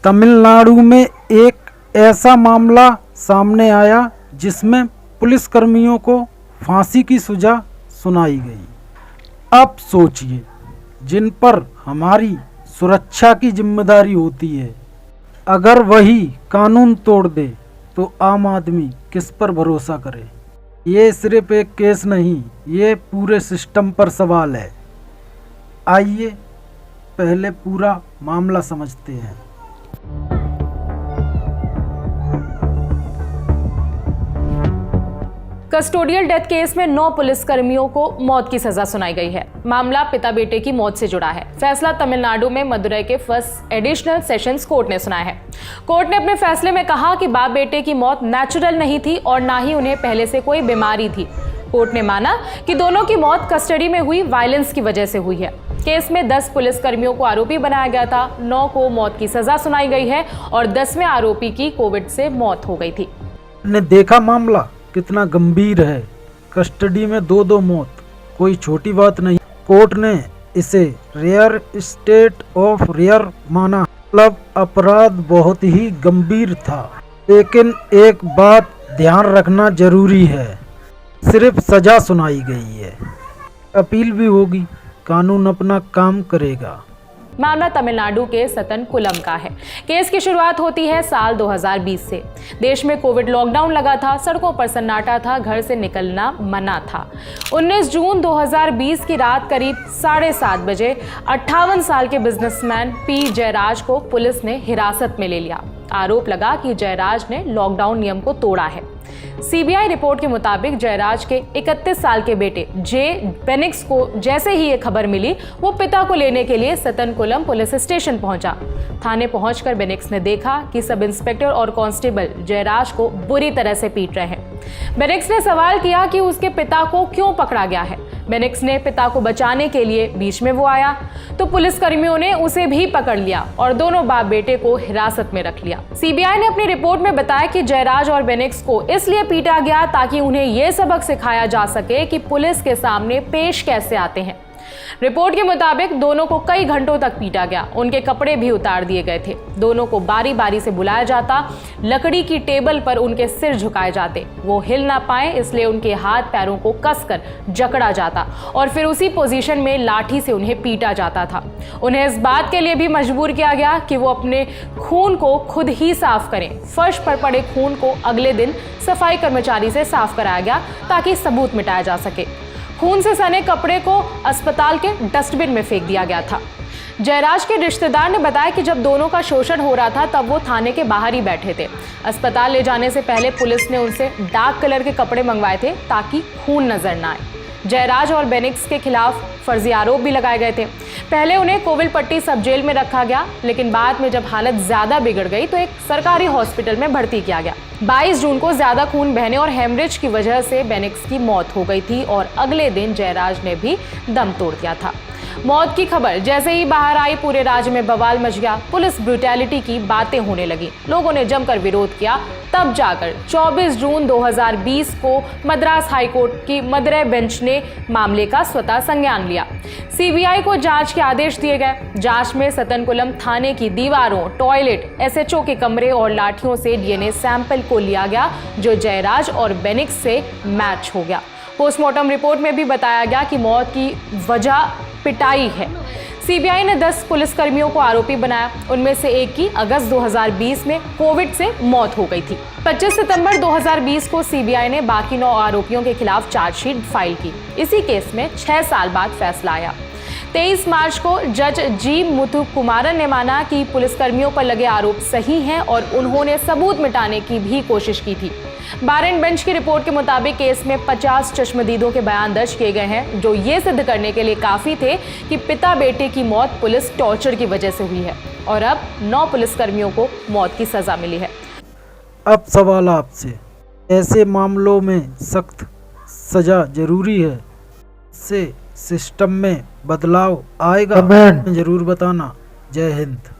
तमिलनाडु में एक ऐसा मामला सामने आया जिसमें पुलिसकर्मियों को फांसी की सजा सुनाई गई। अब सोचिए, जिन पर हमारी सुरक्षा की जिम्मेदारी होती है, अगर वही कानून तोड़ दे तो आम आदमी किस पर भरोसा करे। ये सिर्फ एक केस नहीं, ये पूरे सिस्टम पर सवाल है। आइए पहले पूरा मामला समझते हैं। कस्टोडियल डेथ केस में 9 पुलिसकर्मियों को मौत की सजा सुनाई गई है। मामला पिता बेटे की मौत से जुड़ा है। फैसला तमिलनाडु में मदुरई के फर्स्ट एडिशनल सेशंस कोर्ट ने सुनाया है। कोर्ट ने अपने फैसले में कहा कि बाप बेटे की मौत नेचुरल नहीं थी और ना ही उन्हें पहले से कोई बीमारी थी। कोर्ट ने माना कि दोनों की मौत कस्टडी में हुई वायलेंस की वजह से हुई है। केस में 10 पुलिसकर्मियों को आरोपी बनाया गया था। 9 को मौत की सजा सुनाई गई है और 10वें आरोपी की कोविड से मौत हो गई थी। ने देखा मामला कितना गंभीर है। कस्टडी में 2 मौत कोई छोटी बात नहीं। कोर्ट ने इसे रेयर स्टेट ऑफ रेयर माना, मतलब अपराध बहुत ही गंभीर था। लेकिन एक बात ध्यान रखना जरूरी है, सिर्फ सजा सुनाई गई है, अपील भी होगी, कानून अपना काम करेगा। मामला तमिलनाडु के सतनकुलम का है। केस की शुरुआत होती है साल 2020 से। देश में कोविड लॉकडाउन लगा था, सड़कों पर सन्नाटा था, घर से निकलना मना था। 19 जून 2020 की रात करीब 7:30 बजे 58 साल के बिजनेसमैन पी जयराज को पुलिस ने हिरासत में ले लिया। आरोप लगा कि जयराज ने लॉकडाउन नियम को तोड़ा है। सीबीआई रिपोर्ट के मुताबिक जयराज के 31 साल के बेटे जे बेनिक्स को जैसे ही ये खबर मिली, वो पिता को लेने के लिए सतनकुलम पुलिस स्टेशन पहुंचा। थाने पहुंचकर बेनिक्स ने देखा कि सब इंस्पेक्टर और कांस्टेबल जयराज को बुरी तरह से पीट रहे हैं। बेनिक्स ने सवाल किया कि उसके पिता को क्यों पकड़ा गया है। बेनिक्स ने पिता को बचाने के लिए बीच में वो आया तो पुलिसकर्मियों ने उसे भी पकड़ लिया और दोनों बाप बेटे को हिरासत में रख लिया। सीबीआई ने अपनी रिपोर्ट में बताया कि जयराज और बेनिक्स को इसलिए पीटा गया ताकि उन्हें यह सबक सिखाया जा सके कि पुलिस के सामने पेश कैसे आते हैं। रिपोर्ट के मुताबिक दोनों को कई घंटों तक पीटा गया। उनके कपड़े भी उतार दिए गए थे। दोनों को बारी बारी से बुलाया जाता। लकड़ी की टेबल पर उनके सिर झुकाए जाते। वो हिल ना पाए इसलिए उनके हाथ पैरों को कसकर जकड़ा जाता और फिर उसी पोजीशन में लाठी से उन्हें पीटा जाता था। उन्हें इस बात के लिए भी मजबूर किया गया कि वो अपने खून को खुद ही साफ करें। फर्श पर पड़े खून को अगले दिन सफाई कर्मचारी से साफ कराया गया ताकि सबूत मिटाया जा सके। खून से सने कपड़े को अस्पताल के डस्टबिन में फेंक दिया गया था। जयराज के रिश्तेदार ने बताया कि जब दोनों का शोषण हो रहा था तब वो थाने के बाहर ही बैठे थे। अस्पताल ले जाने से पहले पुलिस ने उनसे डार्क कलर के कपड़े मंगवाए थे ताकि खून नजर ना आए। जयराज और बेनिक्स के खिलाफ फर्जी आरोप भी लगाए गए थे। पहले उन्हें कोविलपट्टी सब जेल में रखा गया, लेकिन बाद में जब हालत ज्यादा बिगड़ गई तो एक सरकारी हॉस्पिटल में भर्ती किया गया। 22 जून को ज्यादा खून बहने और हेमरेज की वजह से बेनिक्स की मौत हो गई थी और अगले दिन जयराज ने भी दम तोड़ दिया था। मौत की खबर जैसे ही बाहर आई, पूरे राज्य में बवाल मच गया। पुलिस ब्रूटैलिटी की बातें होने लगी। लोगों ने जमकर विरोध किया। तब जाकर 24 जून 2020 को मद्रास हाईकोर्ट की मदुरई बेंच ने मामले का स्वतः संज्ञान लिया। सीबीआई को जांच के आदेश दिए गए। जांच में सतनकुलम थाने की दीवारों, टॉयलेट, एसएचओ के कमरे और लाठियों से डीएनए सैंपल को लिया गया जो जयराज और बेनिक्स से मैच हो गया। पोस्टमार्टम रिपोर्ट में भी बताया गया कि मौत की वजह पिटाई है। सीबीआई ने 10 पुलिसकर्मियों को आरोपी बनाया। उनमें से एक की अगस्त 2020 में कोविड से मौत हो गई थी। 25 सितंबर 2020 को सीबीआई ने बाकी 9 आरोपियों के खिलाफ चार्जशीट फाइल की। इसी केस में 6 साल बाद फैसला आया। 23 मार्च को जज जी मुथुकुमारन ने माना कि पुलिसकर्मियों पर लगे आरोप सही हैं और उन्होंने सबूत मिटाने की भी कोशिश की थी। बार एंड बेंच की रिपोर्ट के मुताबिक केस में 50 चश्मदीदों के बयान दर्ज किए गए हैं जो ये सिद्ध करने के लिए काफी थे कि पिता बेटे की मौत पुलिस टॉर्चर की वजह से हुई है और अब 9 पुलिसकर्मियों को मौत की सजा मिली है। अब सवाल आपसे, ऐसे मामलों में सख्त सजा जरूरी है? इससे सिस्टम में बदलाव आएगा? जरूर बताना। जय हिंद।